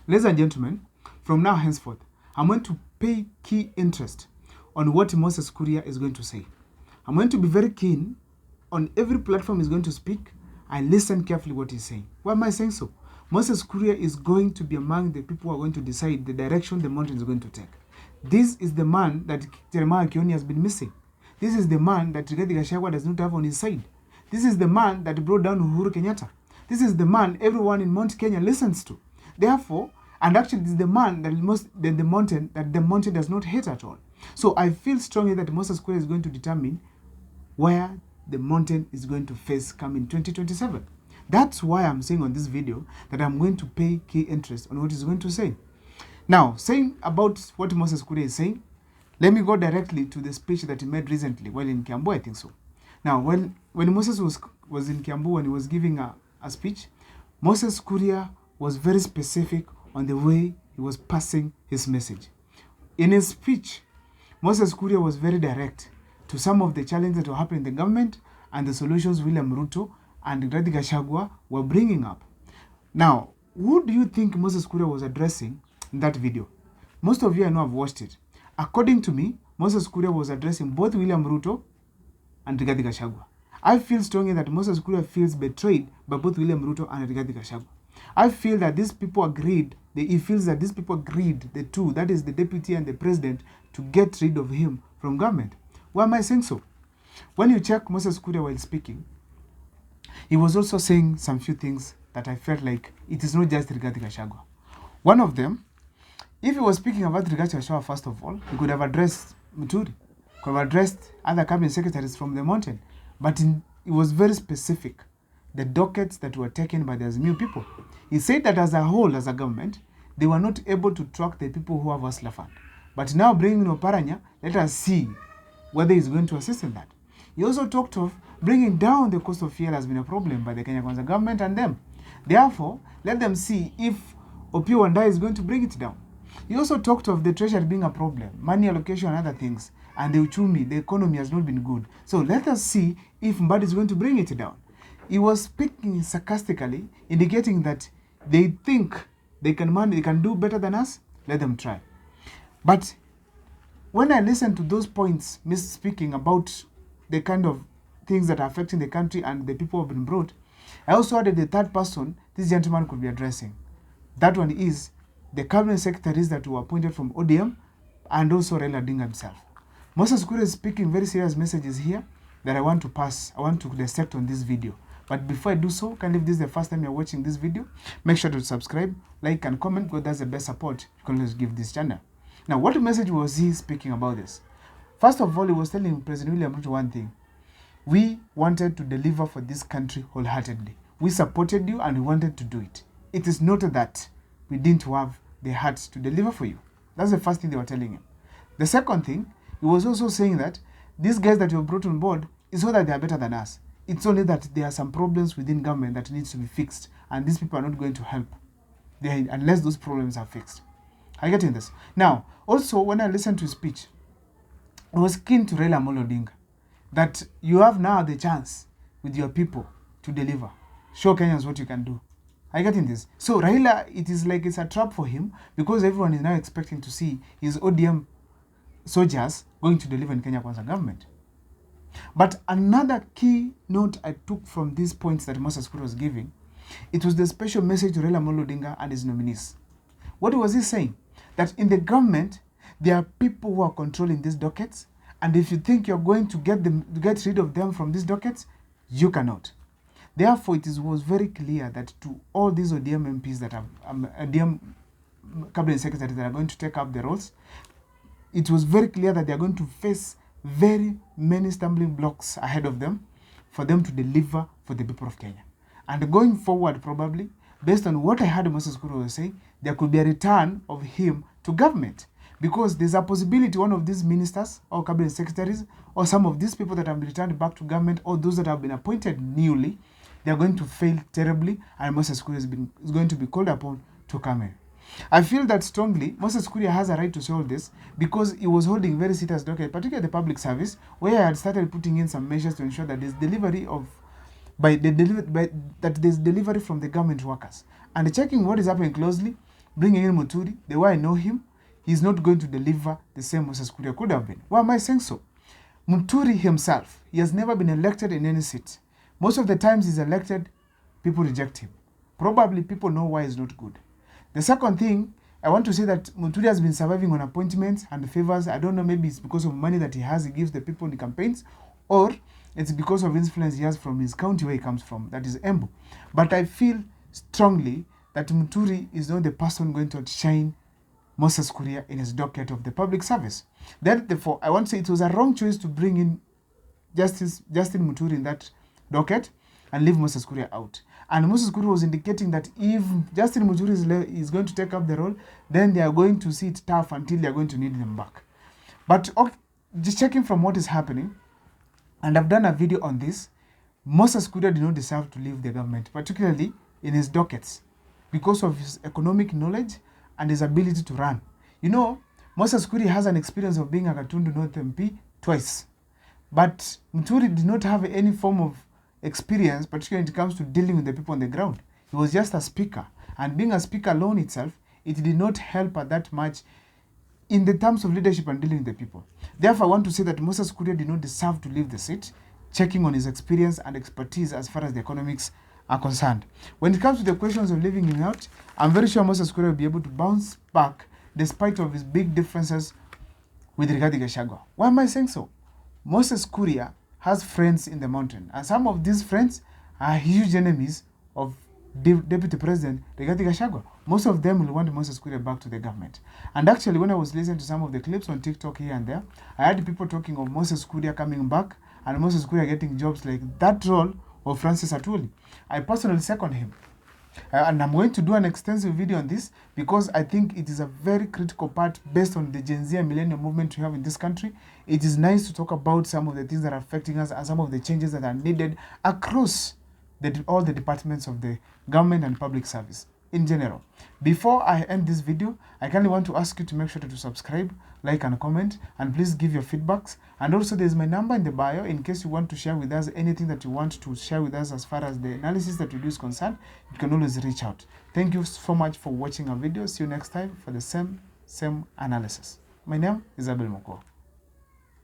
Ladies and gentlemen, from now henceforth, I'm going to pay key interest on what Moses Kuria is going to say. I'm going to be very keen on every platform he's going to speak. I listen carefully what he's saying. Why am I saying so? Moses Kuria is going to be among the people who are going to decide the direction the mountain is going to take. This is the man that Jeremiah Kioni has been missing. This is the man that Rigathi Gachagua does not have on his side. This is the man that brought down Uhuru Kenyatta. This is the man everyone in Mount Kenya listens to. Therefore, and actually this is the man that the mountain does not hate at all. So I feel strongly that Moses Kuria is going to determine where the mountain is going to face come in 2027. That's why I'm saying on this video that I'm going to pay key interest on what he's going to say. Now, saying about what Moses Kuria is saying, let me go directly to the speech that he made recently while in Kiambu, I think so. Now, when Moses was in Kiambu, when he was giving a speech, Moses Kuria was very specific on the way he was passing his message. In his speech, Moses Kuria was very direct to some of the challenges that were happening in the government and the solutions William Ruto and Rigathi Gachagua were bringing up. Now, who do you think Moses Kuria was addressing in that video? Most of you I know have watched it. According to me, Moses Kuria was addressing both William Ruto and Rigathi Gachagua. I feel strongly that Moses Kuria feels betrayed by both William Ruto and Rigathi Gachagua. I feel that these people agreed, he feels that these people agreed, the two, that is the deputy and the president, to get rid of him from government. Why am I saying so? When you check Moses Kuria while speaking, he was also saying some few things that I felt like it is not just Rigathi Gachagua. One of them, if he was speaking about Rigathi Gachagua, first of all, he could have addressed Muturi, could have addressed other cabinet secretaries from the mountain, but it was very specific, the dockets that were taken by the Azimio people. He said that as a whole, as a government, they were not able to track the people who have Hustler Fund. But now bringing Oparanya, let us see whether he's going to assist in that. He also talked of bringing down the cost of fuel has been a problem by the Kenya Kwanza government and them. Therefore, let them see if Opiyo Wandayi is going to bring it down. He also talked of the treasury being a problem, money allocation and other things, and the uchumi, the economy has not been good. So let us see if Mbadi is going to bring it down. He was speaking sarcastically, indicating that they think they can do better than us. Let them try. But when I listen to those points, speaking about the kind of things that are affecting the country and the people who have been brought, I also added the third person this gentleman could be addressing. That one is the cabinet secretaries that were appointed from ODM and also Raila Odinga himself. Moses Kuria is speaking very serious messages here that I want to dissect on this video. But before I do so, if this is the first time you're watching this video, make sure to subscribe, like, and comment, because that's the best support you can always give this channel. Now, what message was he speaking about this? First of all, he was telling President William Ruto one thing. We wanted to deliver for this country wholeheartedly. We supported you and we wanted to do it. It is not that we didn't have the heart to deliver for you. That's the first thing they were telling him. The second thing, he was also saying that these guys that you have brought on board, it's not that they are better than us. It's only that there are some problems within government that needs to be fixed, and these people are not going to help unless those problems are fixed. Are you getting this? Now, also, when I listened to his speech, I was keen to Raila Odinga that you have now the chance with your people to deliver. Show Kenyans what you can do. Are you getting this? So Raila, it is like it's a trap for him because everyone is now expecting to see his ODM soldiers going to deliver in Kenya Kwanza government. But another key note I took from these points that Moses Kuria was giving, it was the special message to Raila Odinga and his nominees. What was he saying? That in the government, there are people who are controlling these dockets, and if you think you're going to get rid of them from these dockets, you cannot. Therefore, was very clear that to all these ODM MPs that have ODM cabinet secretaries that are going to take up the roles, it was very clear that they are going to face very many stumbling blocks ahead of them for them to deliver for the people of Kenya. And going forward, probably, based on what I heard Moses Kuria was saying, there could be a return of him to government. Because there's a possibility one of these ministers or cabinet secretaries or some of these people that have been returned back to government or those that have been appointed newly, they are going to fail terribly, and Moses Kuria is going to be called upon to come in. I feel that strongly Moses Kuria has a right to say all this because he was holding very serious docket, particularly the public service, where I had started putting in some measures to ensure that there's delivery from the government workers. And checking what is happening closely, bringing in Muturi, the way I know him, he's not going to deliver the same Moses Kuria could have been. Why am I saying so? Muturi himself, he has never been elected in any seat. Most of the times he's elected, people reject him. Probably people know why he's not good. The second thing, I want to say that Muturi has been surviving on appointments and favors. I don't know, maybe it's because of money that he has, he gives the people in the campaigns, or it's because of influence he has from his county where he comes from, that is Embu. But I feel strongly that Muturi is not the person going to outshine Moses Kuria in his docket of the public service. Therefore, I want to say it was a wrong choice to bring in Justin Muturi in that docket and leave Moses Kuria out. And Moses Kuria was indicating that if Justin Muturi is going to take up the role, then they are going to see it tough until they are going to need them back. But okay, just checking from what is happening, and I've done a video on this, Moses Kuria did not deserve to leave the government, particularly in his dockets, because of his economic knowledge and his ability to run. You know, Moses Kuria has an experience of being a Gatundu North MP twice. But Muturi did not have any form of experience, particularly when it comes to dealing with the people on the ground. He was just a speaker. And being a speaker alone itself, it did not help that much in the terms of leadership and dealing with the people. Therefore, I want to say that Moses Kuria did not deserve to leave the seat, checking on his experience and expertise as far as the economics are concerned. When it comes to the questions of leaving him out, I'm very sure Moses Kuria will be able to bounce back despite of his big differences with Rigathi Gachagua. Why am I saying so? Moses Kuria has friends in the mountain, and some of these friends are huge enemies of Deputy President Rigathi Gachagua. Most of them will want Moses Kuria back to the government. And actually, when I was listening to some of the clips on TikTok here and there, I heard people talking of Moses Kuria coming back and Moses Kuria getting jobs like that role of Francis Atwoli. I personally second him. And I'm going to do an extensive video on this because I think it is a very critical part based on the Gen Z and millennial movement we have in this country. It is nice to talk about some of the things that are affecting us and some of the changes that are needed across all the departments of the government and public service in general. Before I end this video, I kindly want to ask you to make sure to subscribe, like and comment, and please give your feedbacks. And also there's my number in the bio in case you want to share with us anything that you want to share with us as far as the analysis that we do is concerned. You can always reach out. Thank you so much for watching our video. See you next time for the same analysis. My name is Abel Moko.